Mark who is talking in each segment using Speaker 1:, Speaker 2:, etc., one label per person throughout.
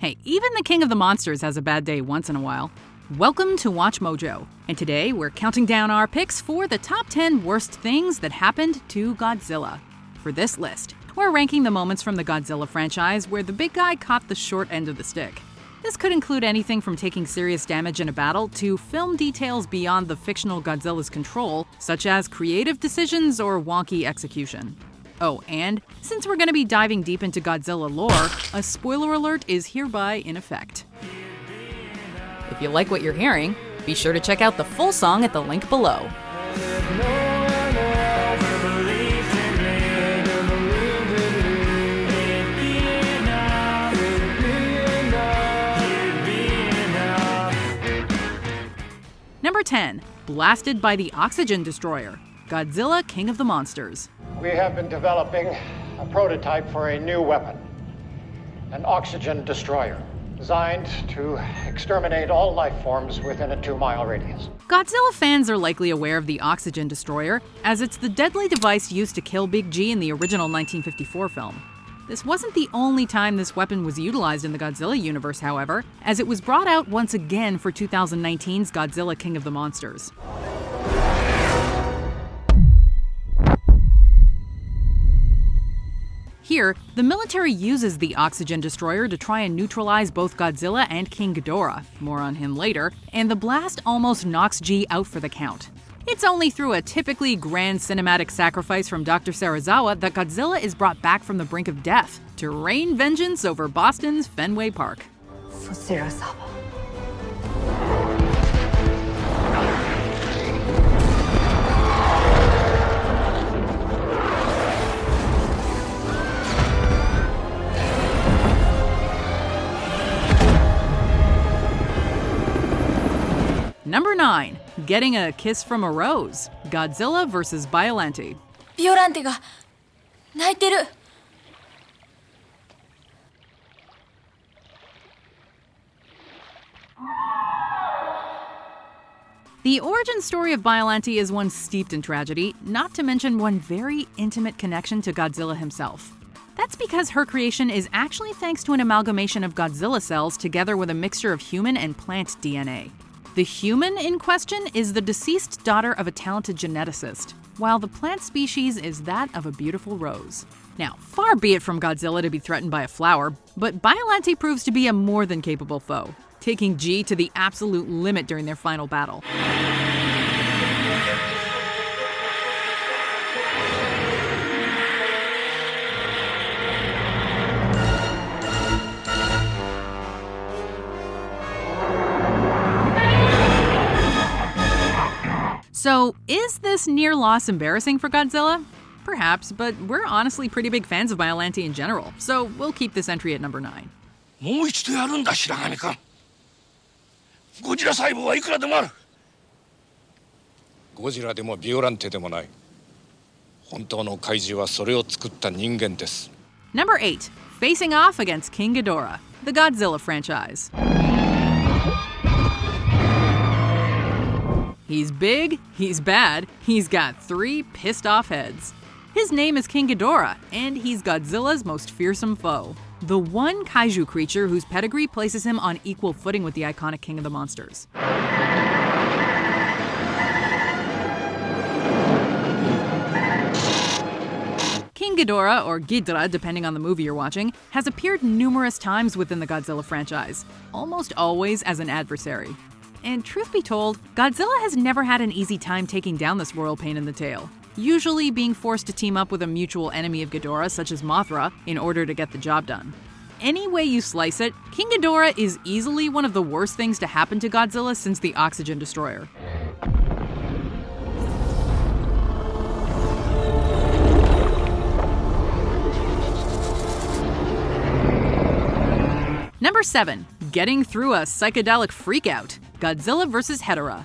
Speaker 1: Hey, even the king of the monsters has a bad day once in a while. Welcome to Watch Mojo, and today we're counting down our picks for the top 10 worst things that happened to Godzilla. For this list, we're ranking the moments from the Godzilla franchise where the big guy caught the short end of the stick. This could include anything from taking serious damage in a battle to film details beyond the fictional Godzilla's control, such as creative decisions or wonky execution. Oh, and since we're going to be diving deep into Godzilla lore, a spoiler alert is hereby in effect. If you like what you're hearing, be sure to check out the full song at the link below. Number 10. Blasted by the Oxygen Destroyer. Godzilla, King of the Monsters.
Speaker 2: We have been developing a prototype for a new weapon, an oxygen destroyer, designed to exterminate all life forms within a 2-mile radius.
Speaker 1: Godzilla fans are likely aware of the Oxygen Destroyer, as it's the deadly device used to kill Big G in the original 1954 film. This wasn't the only time this weapon was utilized in the Godzilla universe, however, as it was brought out once again for 2019's Godzilla, King of the Monsters. Here, the military uses the Oxygen Destroyer to try and neutralize both Godzilla and King Ghidorah, more on him later, and the blast almost knocks G out for the count. It's only through a typically grand cinematic sacrifice from Dr. Serizawa that Godzilla is brought back from the brink of death to rain vengeance over Boston's Fenway Park.
Speaker 3: So Serizawa.
Speaker 1: Number 9. Getting a kiss from a rose. Godzilla vs. Biollante.
Speaker 3: ビオランテが泣いてる。
Speaker 1: The origin story of Biollante is one steeped in tragedy, not to mention one very intimate connection to Godzilla himself. That's because her creation is actually thanks to an amalgamation of Godzilla cells together with a mixture of human and plant DNA. The human in question is the deceased daughter of a talented geneticist, while the plant species is that of a beautiful rose. Now, far be it from Godzilla to be threatened by a flower, but Biollante proves to be a more than capable foe, taking G to the absolute limit during their final battle. So, is this near loss embarrassing for Godzilla? Perhaps, but we're honestly pretty big fans of Biollante in general, so we'll keep this entry at number 9.
Speaker 4: もう一度やるんだ白神君。ゴジラ細胞はいくらでもある。ゴジラでもビオランテでもない。本当の怪獣はそれを作った人間です。
Speaker 1: Number 8. Facing off against King Ghidorah, the Godzilla franchise. He's big, he's bad, he's got 3 pissed-off heads. His name is King Ghidorah, and he's Godzilla's most fearsome foe. The one kaiju creature whose pedigree places him on equal footing with the iconic King of the Monsters. King Ghidorah, or Ghidorah depending on the movie you're watching, has appeared numerous times within the Godzilla franchise, almost always as an adversary. And truth be told, Godzilla has never had an easy time taking down this royal pain in the tail, usually being forced to team up with a mutual enemy of Ghidorah such as Mothra in order to get the job done. Any way you slice it, King Ghidorah is easily one of the worst things to happen to Godzilla since the Oxygen Destroyer. Number 7. Getting through a psychedelic freakout. Godzilla vs. Ghidorah.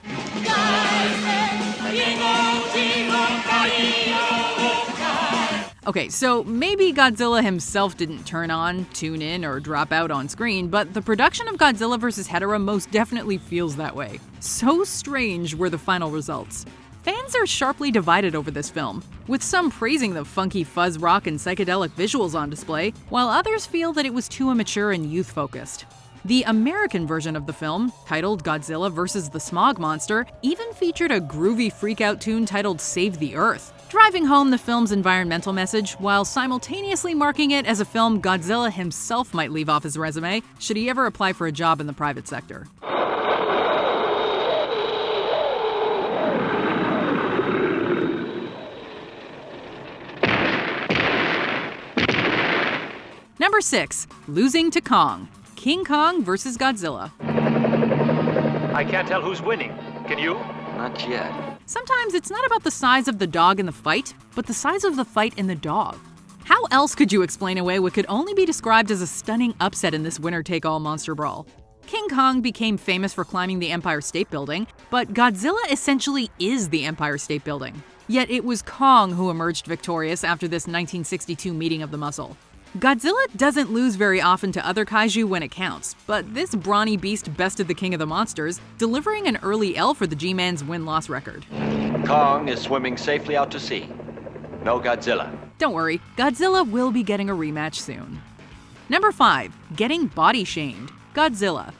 Speaker 1: Okay, so maybe Godzilla himself didn't turn on, tune in, or drop out on screen, but the production of Godzilla vs. Ghidorah most definitely feels that way. So strange were the final results. Fans are sharply divided over this film, with some praising the funky fuzz rock and psychedelic visuals on display, while others feel that it was too immature and youth-focused. The American version of the film, titled Godzilla vs. the Smog Monster, even featured a groovy freak-out tune titled Save the Earth, driving home the film's environmental message while simultaneously marking it as a film Godzilla himself might leave off his resume should he ever apply for a job in the private sector. Number 6. Losing to Kong. King Kong vs. Godzilla.
Speaker 5: I can't tell who's winning. Can you?
Speaker 6: Not yet.
Speaker 1: Sometimes it's not about the size of the dog in the fight, but the size of the fight in the dog. How else could you explain away what could only be described as a stunning upset in this winner-take-all monster brawl? King Kong became famous for climbing the Empire State Building, but Godzilla essentially is the Empire State Building. Yet it was Kong who emerged victorious after this 1962 meeting of the muscle. Godzilla doesn't lose very often to other kaiju when it counts, but this brawny beast bested the king of the monsters, delivering an early L for the G-Man's win-loss record.
Speaker 6: Kong is swimming safely out to sea. No Godzilla.
Speaker 1: Don't worry, Godzilla will be getting a rematch soon. Number 5. Getting body shamed. Godzilla.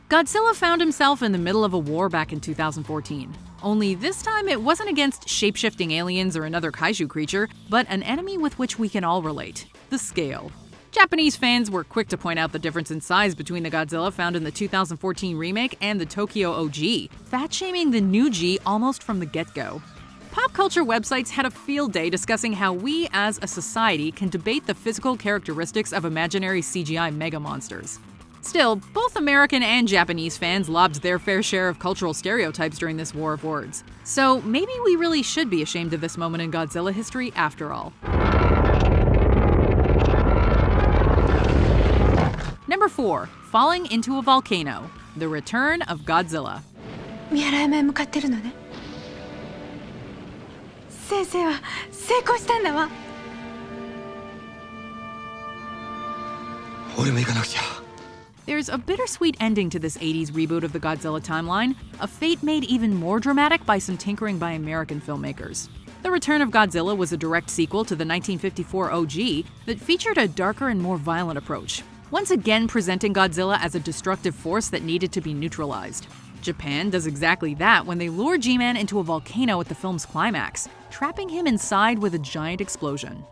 Speaker 1: Godzilla found himself in the middle of a war back in 2014. Only this time it wasn't against shape-shifting aliens or another kaiju creature, but an enemy with which we can all relate, the scale. Japanese fans were quick to point out the difference in size between the Godzilla found in the 2014 remake and the Tokyo OG, fat-shaming the new G almost from the get-go. Pop culture websites had a field day discussing how we as a society can debate the physical characteristics of imaginary CGI mega monsters. Still, both American and Japanese fans lobbed their fair share of cultural stereotypes during this war of words. So maybe we really should be ashamed of this moment in Godzilla history after all. Number 4. Falling into a volcano. The Return of Godzilla.
Speaker 3: 見習い前向かってるのね。先生は成功したんだわ。
Speaker 6: 俺も行かなくちゃ。
Speaker 1: There's a bittersweet ending to this 80s reboot of the Godzilla timeline, a fate made even more dramatic by some tinkering by American filmmakers. The Return of Godzilla was a direct sequel to the 1954 OG that featured a darker and more violent approach, once again presenting Godzilla as a destructive force that needed to be neutralized. Japan does exactly that when they lure G-Man into a volcano at the film's climax, trapping him inside with a giant explosion.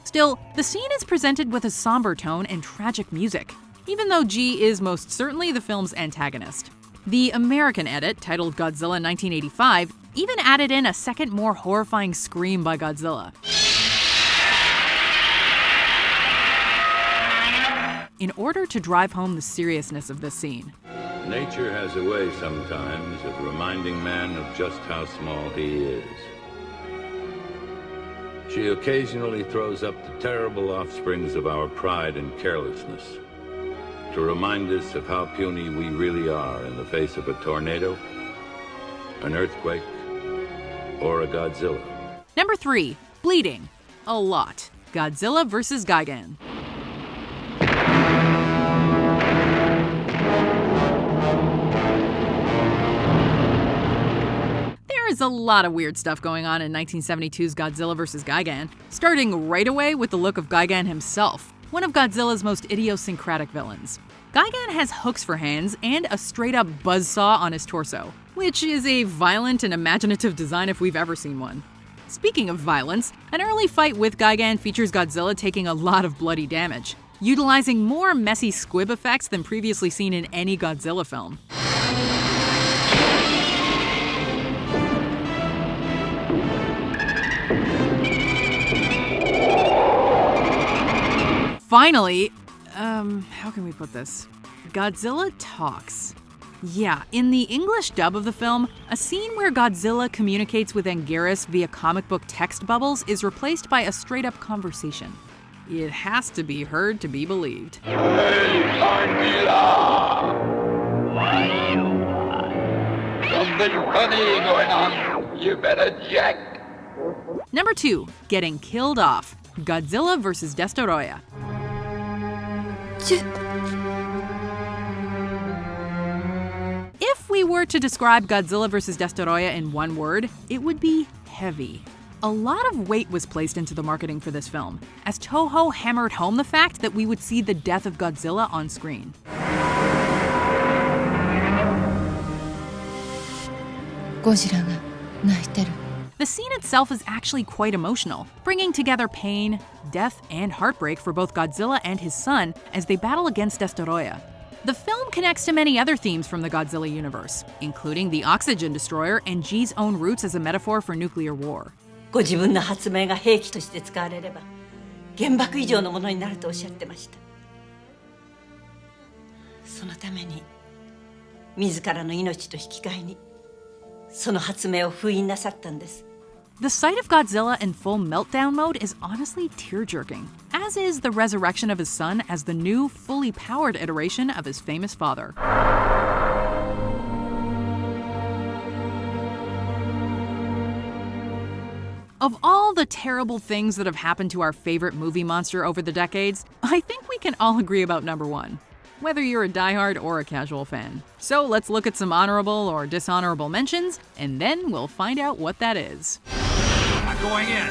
Speaker 1: Still, the scene is presented with a somber tone and tragic music, even though G is most certainly the film's antagonist. The American edit, titled Godzilla 1985, even added in a second, more horrifying scream by Godzilla. In order to drive home the seriousness of this scene.
Speaker 7: Nature has a way sometimes of reminding man of just how small he is. She occasionally throws up the terrible offsprings of our pride and carelessness to remind us of how puny we really are in the face of a tornado, an earthquake, or a Godzilla.
Speaker 1: Number 3. Bleeding. A lot. Godzilla vs. Gigan. There's a lot of weird stuff going on in 1972's Godzilla vs. Gigan, starting right away with the look of Gigan himself, one of Godzilla's most idiosyncratic villains. Gigan has hooks for hands and a straight-up buzzsaw on his torso, which is a violent and imaginative design if we've ever seen one. Speaking of violence, an early fight with Gigan features Godzilla taking a lot of bloody damage, utilizing more messy squib effects than previously seen in any Godzilla film. Finally, how can we put this? Godzilla talks. Yeah, in the English dub of the film, a scene where Godzilla communicates with Anguirus via comic book text bubbles is replaced by a straight-up conversation. It has to be heard to be believed.
Speaker 8: Hey, Carmilla! What do you want? Something funny going on. You better check.
Speaker 1: Number 2, getting killed off. Godzilla vs. Ghidorah. If we were to describe Godzilla vs. Ghidorah in one word, it would be heavy. A lot of weight was placed into the marketing for this film, as Toho hammered home the fact that we would see the death of Godzilla on screen. The scene itself is actually quite emotional, bringing together pain, death, and heartbreak for both Godzilla and his son as they battle against Ghidorah. The film connects to many other themes from the Godzilla universe, including the oxygen destroyer and G's own roots as a metaphor for nuclear war.
Speaker 9: ご自分の発明が兵器として使われれば原爆以上のものになるとおっしゃってました。そのために自らの命と引き換えにその発明を封印なさったんです。
Speaker 1: The sight of Godzilla in full meltdown mode is honestly tear-jerking, as is the resurrection of his son as the new, fully powered iteration of his famous father. Of all the terrible things that have happened to our favorite movie monster over the decades, I think we can all agree about number 1, whether you're a diehard or a casual fan. So let's look at some honorable or dishonorable mentions, and then we'll find out what that is.
Speaker 5: I'm going in.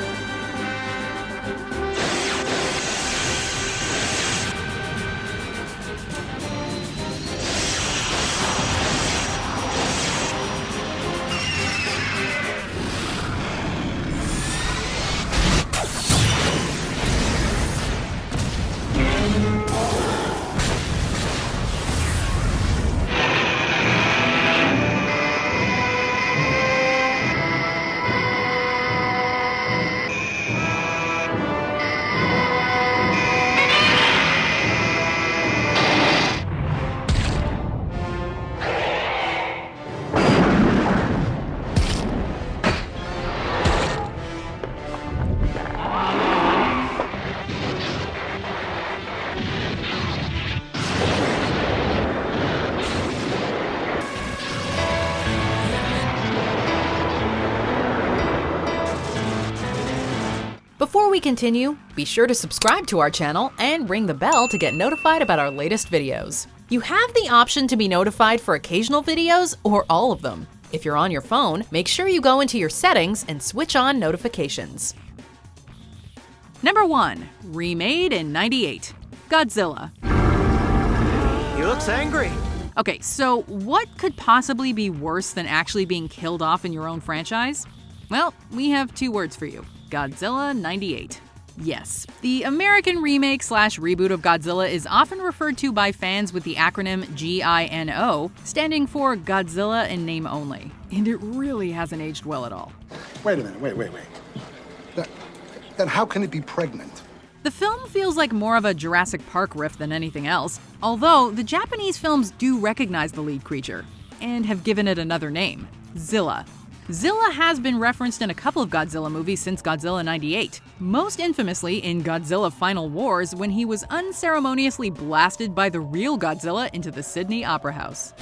Speaker 1: Before we continue, be sure to subscribe to our channel and ring the bell to get notified about our latest videos. You have the option to be notified for occasional videos or all of them. If you're on your phone, make sure you go into your settings and switch on notifications. Number 1, remade in '98, Godzilla.
Speaker 10: He looks angry.
Speaker 1: Okay, so what could possibly be worse than actually being killed off in your own franchise? Well, we have 2 words for you. Godzilla '98. Yes, the American remake/reboot of Godzilla is often referred to by fans with the acronym GINO, standing for Godzilla in name only. And it really hasn't aged well at all.
Speaker 11: Wait a minute, wait. Then how can it be pregnant?
Speaker 1: The film feels like more of a Jurassic Park riff than anything else, although the Japanese films do recognize the lead creature, and have given it another name, Zilla. Zilla has been referenced in a couple of Godzilla movies since Godzilla '98, most infamously in Godzilla Final Wars when he was unceremoniously blasted by the real Godzilla into the Sydney Opera House.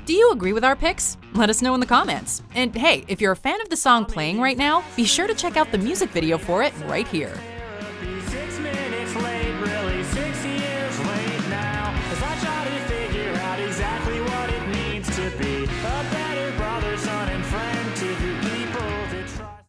Speaker 1: Do you agree with our picks? Let us know in the comments. And hey, if you're a fan of the song playing right now, be sure to check out the music video for it right here.